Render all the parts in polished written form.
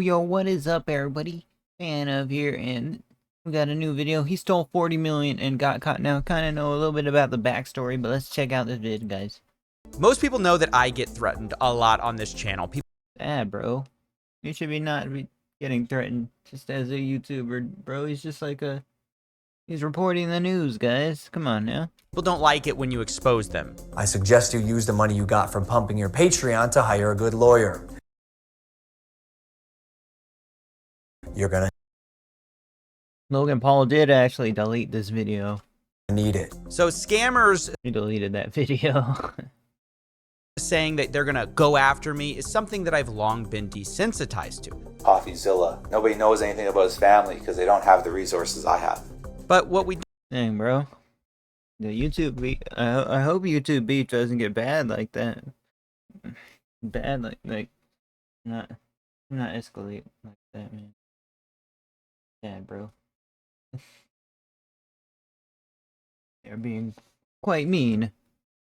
Yo, what is up, everybody? Fan of here, and we got a new video. He stole 40 million and got caught. Now, kind of know a little bit about the backstory, but let's check out this vid, guys. Most people know that I get threatened a lot on this channel. Bro. You should not be getting threatened just as a YouTuber, bro. He's just like he's reporting the news, guys. Come on now. People don't like it when you expose them. I suggest you use the money you got from pumping your Patreon to hire a good lawyer. You're gonna Logan Paul did actually delete this video. need it. So scammers He deleted that video. saying that they're gonna go after me is something that I've long been desensitized to. CoffeeZilla. Nobody knows anything about his family because they don't have the resources I have. But what we Dang, bro. The YouTube beef. I hope YouTube beef doesn't get bad like that. Bad not escalate like that, man. Bad, bro. They're being quite mean.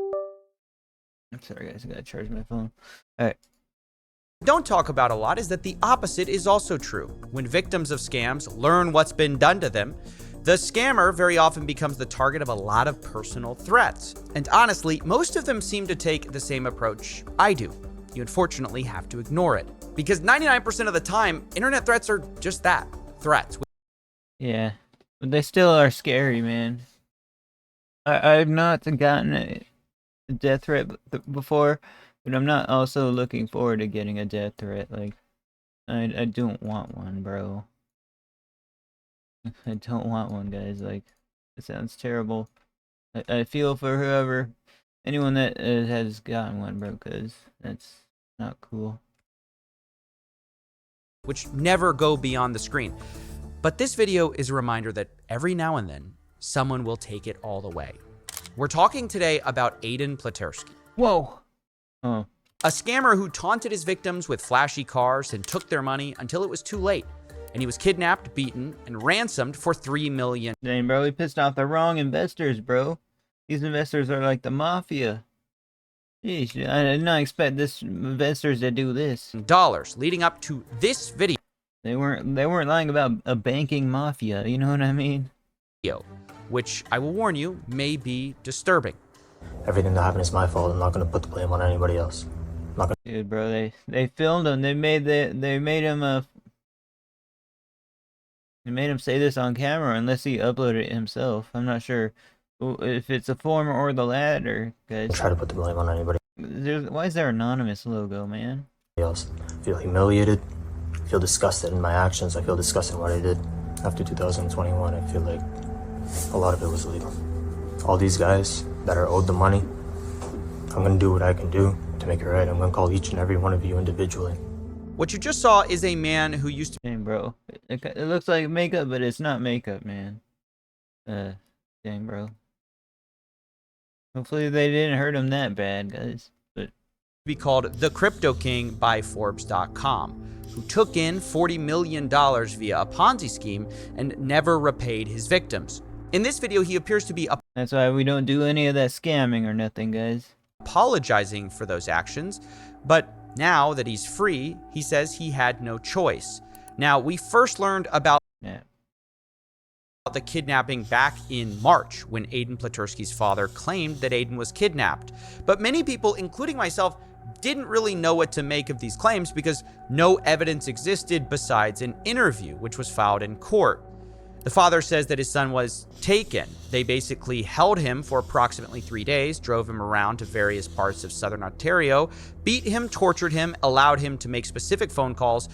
I'm sorry, guys. I gotta charge my phone. All right. don't talk about a lot is that the opposite is also true. When victims of scams learn what's been done to them, the scammer very often becomes the target of a lot of personal threats. And honestly, most of them seem to take the same approach I do. You unfortunately have to ignore it. Because 99% of the time, internet threats are just that, threats. Yeah, but they still are scary, man. I've not gotten a death threat before, but I'm not also looking forward to getting a death threat. Like, I don't want one, bro. I don't want one, guys. Like, it sounds terrible. I feel for anyone that has gotten one, bro, because that's not cool. Which never go beyond the screen. But this video is a reminder that every now and then, someone will take it all the way. We're talking today about Aiden Pletersky. Whoa. Oh. A scammer who taunted his victims with flashy cars and took their money until it was too late. And he was kidnapped, beaten, and ransomed for $3 million. Dang, bro, he pissed off the wrong investors, bro. These investors are like the mafia. Jeez, I did not expect this investors to do this. Leading up to this video. They weren't lying about a banking mafia, you know what I mean? Which I will warn you may be disturbing. Everything that happened is my fault. I'm not going to put the blame on anybody else. I'm not gonna... Dude, bro, they filmed him. They made him say this on camera unless he uploaded it himself. I'm not sure if it's the former or the latter, guys. Try to put the blame on anybody Why is there anonymous logo, man? else. I feel humiliated. I feel disgusted in my actions. I feel disgusted in what I did. After 2021, I feel like a lot of it was illegal. All these guys that are owed the money, I'm going to do what I can do to make it right. I'm going to call each and every one of you individually. What you just saw is a man who used to Dang, bro. It looks like makeup, but it's not makeup, man. Dang, bro. Hopefully they didn't hurt him that bad, guys. But be called the Crypto King by Forbes.com, who took in $40 million via a Ponzi scheme and never repaid his victims. In this video, he appears to be that's why we don't do any of that scamming or nothing, guys. apologizing for those actions, but now that he's free, he says he had no choice. Now, we first learned about the kidnapping back in March when Aiden Pletersky's father claimed that Aiden was kidnapped. But many people, including myself, didn't really know what to make of these claims because no evidence existed besides an interview, which was filed in court. The father says that his son was taken. They basically held him for approximately 3 days, drove him around to various parts of southern Ontario, beat him, tortured him, allowed him to make specific phone calls.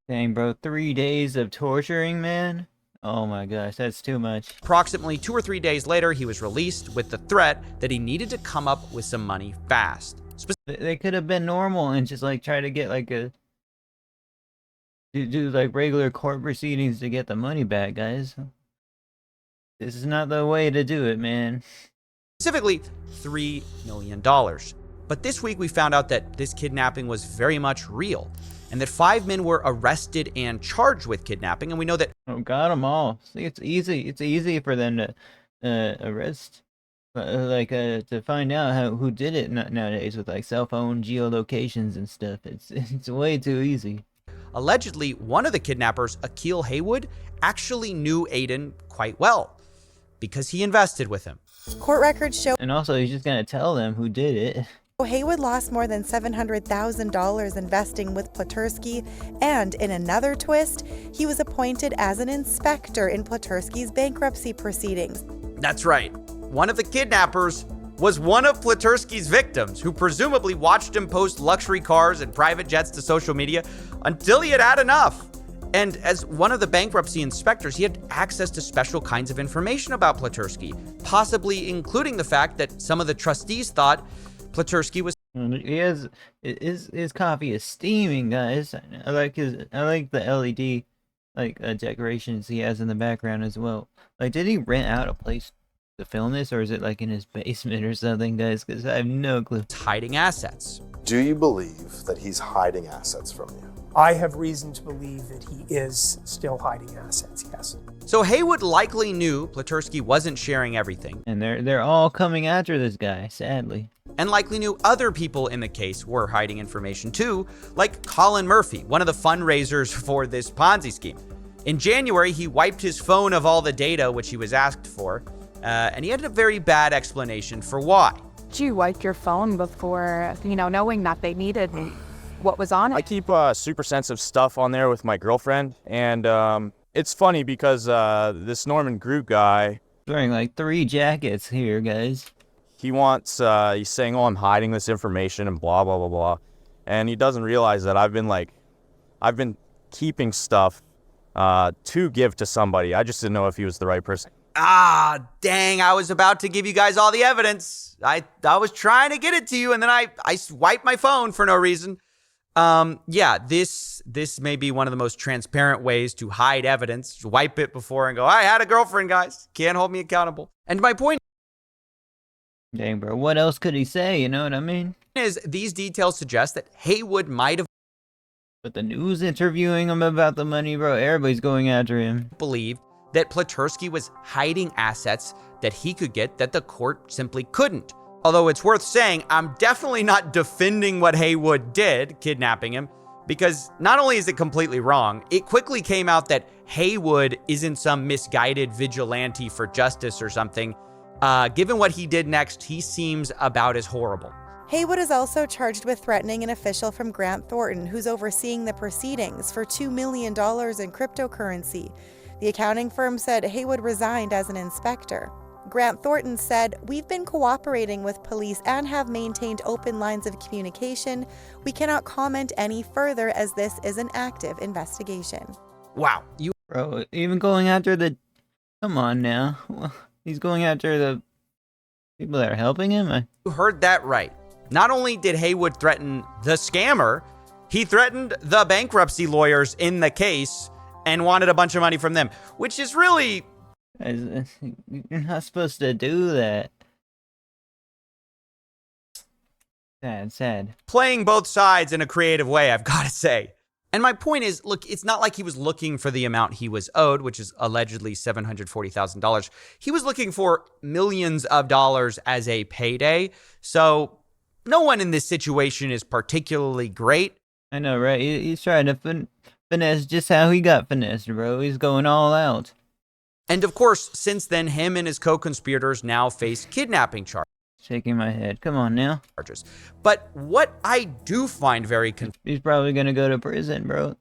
Dang, bro, 3 days of torturing, man? Oh my gosh, that's too much. Approximately 2 or 3 days later, he was released with the threat that he needed to come up with some money fast. They could have been normal and just like try to get like do like regular court proceedings to get the money back, guys. This is not the way to do it, man. Specifically, $3 million. But this week we found out that this kidnapping was very much real, and that 5 men were arrested and charged with kidnapping, and we know that Got them all. See, it's easy for them to arrest, to find out who did it nowadays with like cell phone geolocations and stuff. It's way too easy. allegedly one of the kidnappers, Akil Haywood, actually knew Aiden quite well because he invested with him. Court records show And also, he's just gonna tell them who did it. Haywood lost more than $700,000 investing with Platursky, and in another twist, he was appointed as an inspector in Platursky's bankruptcy proceedings. That's right. One of the kidnappers was one of Platursky's victims, who presumably watched him post luxury cars and private jets to social media until he had had enough. And as one of the bankruptcy inspectors, he had access to special kinds of information about Platursky, possibly including the fact that some of the trustees thought Platursky was He has his coffee is steaming, guys. I like the LED decorations he has in the background as well. Like, did he rent out a place to film this, or is it like in his basement or something, guys? Because I have no clue. hiding assets. Do you believe that he's hiding assets from you? I have reason to believe that he is still hiding assets, yes. So Haywood likely knew Platursky wasn't sharing everything, And they're all coming after this guy, sadly. and likely knew other people in the case were hiding information too, like Colin Murphy, one of the fundraisers for this Ponzi scheme. In January, he wiped his phone of all the data which he was asked for, and he had a very bad explanation for why. Did you wipe your phone before, knowing that they needed what was on it? I keep super sensitive stuff on there with my girlfriend, and it's funny because this Norman Group guy, He's wearing like 3 jackets here, guys. he's saying, oh, I'm hiding this information and blah, blah, blah, blah. And he doesn't realize that I've been keeping stuff to give to somebody. I just didn't know if he was the right person. Ah, dang, I was about to give you guys all the evidence. I was trying to get it to you, and then I wiped my phone for no reason. Yeah, this may be one of the most transparent ways to hide evidence. Just wipe it before and go, I had a girlfriend, guys. Can't hold me accountable. And my point Dang, bro. What else could he say? You know what I mean? is, these details suggest that Haywood might have But the news interviewing him about the money, bro. Everybody's going after him. believed that Platursky was hiding assets that he could get that the court simply couldn't. Although it's worth saying, I'm definitely not defending what Haywood did, kidnapping him, because not only is it completely wrong, it quickly came out that Haywood isn't some misguided vigilante for justice or something. Given what he did next, he seems about as horrible. Haywood is also charged with threatening an official from Grant Thornton, who's overseeing the proceedings, for $2 million in cryptocurrency. The accounting firm said Haywood resigned as an inspector. Grant Thornton said, "We've been cooperating with police and have maintained open lines of communication. We cannot comment any further as this is an active investigation." Wow, you Bro, even going after the... Come on now. He's going after the people that are helping him? heard that right. Not only did Haywood threaten the scammer, he threatened the bankruptcy lawyers in the case and wanted a bunch of money from them, which is really... You're not supposed to do that. Sad. playing both sides in a creative way, I've got to say. And my point is, look, it's not like he was looking for the amount he was owed, which is allegedly $740,000. He was looking for millions of dollars as a payday. So no one in this situation is particularly great. I know, right? He's trying to finesse just how he got finessed, bro. He's going all out. And of course, since then, him and his co-conspirators now face kidnapping Shaking my head. Come on now. charges. But what I do find very He's probably gonna go to prison, bro.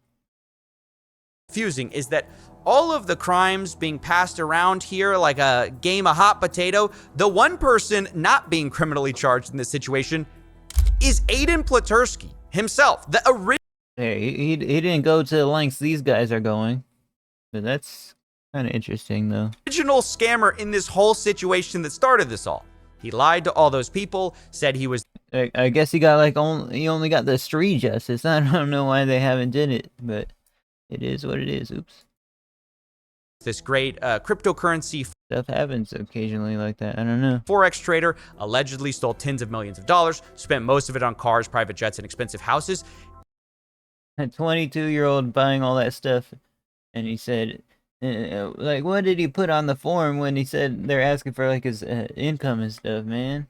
confusing is that all of the crimes being passed around here like a game of hot potato, the one person not being criminally charged in this situation is Aiden Platursky himself, the Hey, he didn't go to the lengths these guys are going. But that's kind of interesting, though. original scammer in this whole situation that started this all. He lied to all those people, said he was I guess he got like he only got the street justice. I don't know why they haven't did it, but it is what it is. Oops. this great cryptocurrency Stuff happens occasionally like that. I don't know. Forex trader, allegedly stole tens of millions of dollars, spent most of it on cars, private jets, and expensive houses. A 22-year-old buying all that stuff, and he said, like, what did he put on the form when he said they're asking for like his income and stuff, man?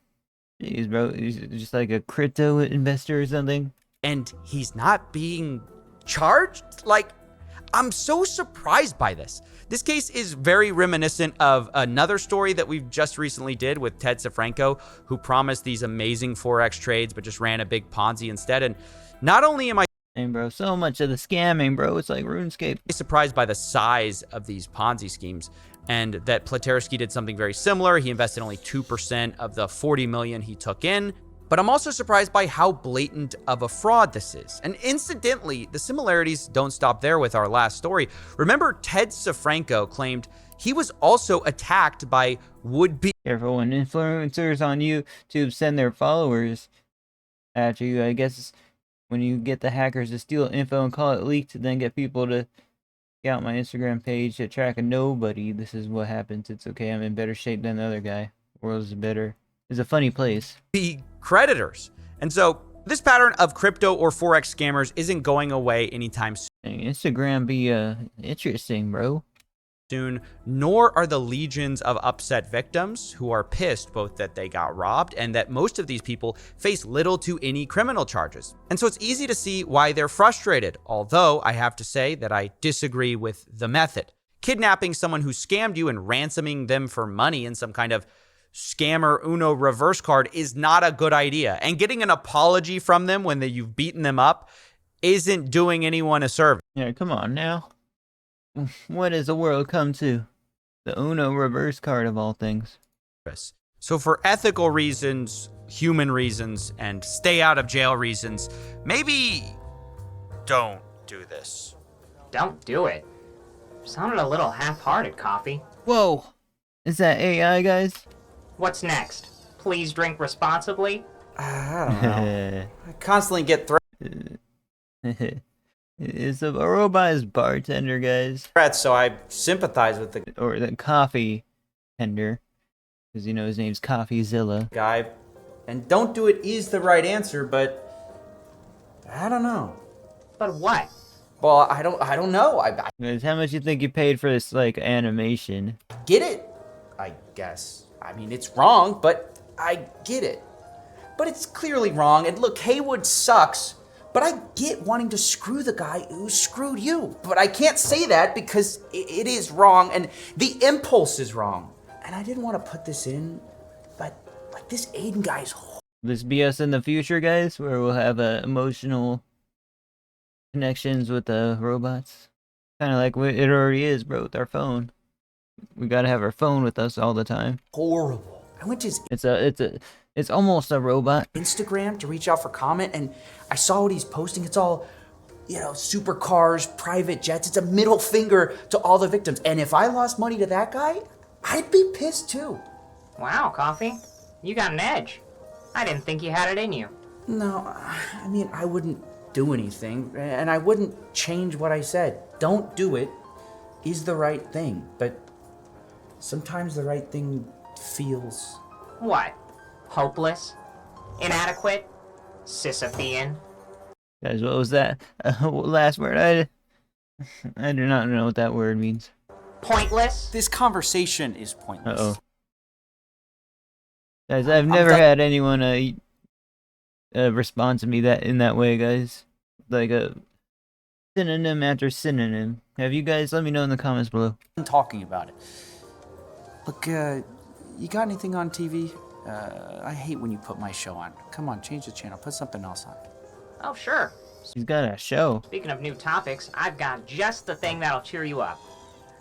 Jeez, bro, he's just like a crypto investor or something. And he's not being charged? Like, I'm so surprised by this. This case is very reminiscent of another story that we've just recently did with Ted Safranco, who promised these amazing Forex trades, but just ran a big Ponzi instead. And not only am I bro, so much of the scamming, bro. It's like RuneScape. surprised by the size of these Ponzi schemes, and that Platersky did something very similar. He invested only 2% of the 40 million he took in. But I'm also surprised by how blatant of a fraud this is. And incidentally, the similarities don't stop there with our last story. Remember, Ted Safranco claimed he was also attacked by would-be... Careful when influencers on YouTube send their followers at you. I guess when you get the hackers to steal info and call it leaked, then get people to scout my Instagram page to track a nobody. This is what happens. It's okay. I'm in better shape than the other guy. World's better. It's a funny place. Be creditors. And so this pattern of crypto or Forex scammers isn't going away anytime Instagram be interesting, bro. soon, nor are the legions of upset victims who are pissed both that they got robbed and that most of these people face little to any criminal charges. And so it's easy to see why they're frustrated, although I have to say that I disagree with the method. Kidnapping someone who scammed you and ransoming them for money in some kind of scammer Uno reverse card is not a good idea. And getting an apology from them when you've beaten them up isn't doing anyone a service. Yeah, come on now. What has the world come to? The Uno reverse card of all things. So for ethical reasons, human reasons, and stay out of jail reasons, maybe don't do this. Don't do it. Sounded a little half-hearted, Coffee. Whoa! Is that AI, guys? What's next? Please drink responsibly? I don't know. I constantly get It's a robot's bartender, guys. threats, so I sympathize with the Or the coffee tender. Because, you know, his name's CoffeeZilla. guy. And don't do it is the right answer, but I don't know. But what? Well, I don't know. I Guys, how much you think you paid for this, like, animation? get it, I guess. I mean, it's wrong, but I get it. But it's clearly wrong, and look, Haywood sucks, but I get wanting to screw the guy who screwed you. But I can't say that because it is wrong, and the impulse is wrong. And I didn't want to put this in, but like this Aiden guy's This be us in the future, guys, where we'll have emotional connections with the robots. Kind of like it already is, bro, with our phone. We gotta have our phone with us all the time. horrible. I went to his It's almost a robot. Instagram to reach out for comment, and I saw what he's posting. It's all, you know, supercars, private jets. It's a middle finger to all the victims. And if I lost money to that guy, I'd be pissed too. Wow, Coffee. You got an edge. I didn't think you had it in you. No, I mean, I wouldn't do anything, and I wouldn't change what I said. Don't do it is the right thing, but sometimes the right thing feels... What? Hopeless? Inadequate? Sisyphean? Guys, what was that? Last word? I do not know what that word means. Pointless? This conversation is pointless. Uh-oh. Guys, I've never had anyone respond to me in that way, guys. Like a synonym after synonym. Have you guys? Let me know in the comments below. I'm talking about it. Look, you got anything on TV? I hate when you put my show on. Come on, change the channel. Put something else on. Oh, sure. He's got a show. Speaking of new topics, I've got just the thing that'll cheer you up.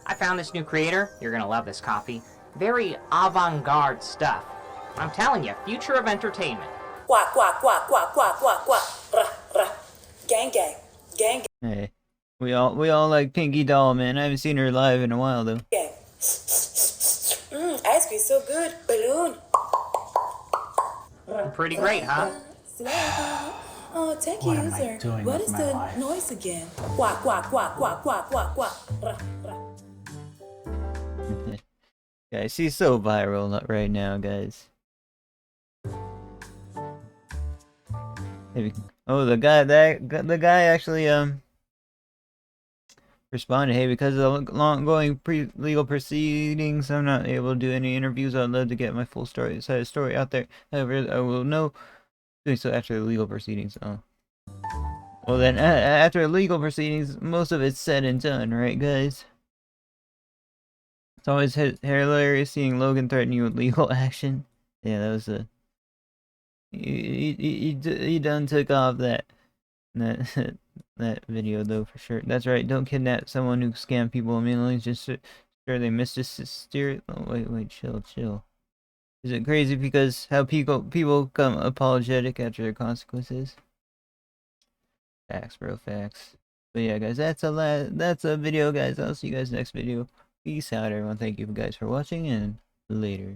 I found this new creator. You're gonna love this, Coffee. Very avant-garde stuff. I'm telling you, future of entertainment. Quack, quack, quack, quack, quack, quack, quack. Rah, rah. Gang, gang. Gang, Hey, we all like Pinky Doll, man. I haven't seen her live in a while though. gang. Ice cream so good. Balloon. Pretty great, huh? Oh, thank you, user. What is the noise again? Quack, quack, quack, quack, quack, quack, quack. Rah, rah. Guys, she's so viral right now, guys. Maybe. Oh, the guy actually responded. Hey, because of the ongoing legal proceedings, I'm not able to do any interviews. I'd love to get my full story out there. However, I will know doing so after the legal proceedings. Oh, Well then, after legal proceedings, most of it's said and done, right, guys? It's always hilarious seeing Logan threaten you with legal action. Yeah, that was a... He done took off that that video though for sure. That's right. Don't kidnap someone who scam people immediately. Just sure they missed a steer. Oh, wait, chill. Is it crazy because how people become apologetic after their consequences? Facts, bro, facts. But yeah, guys, that's a video, guys. I'll see you guys next video. Peace out, everyone. Thank you guys for watching, and later.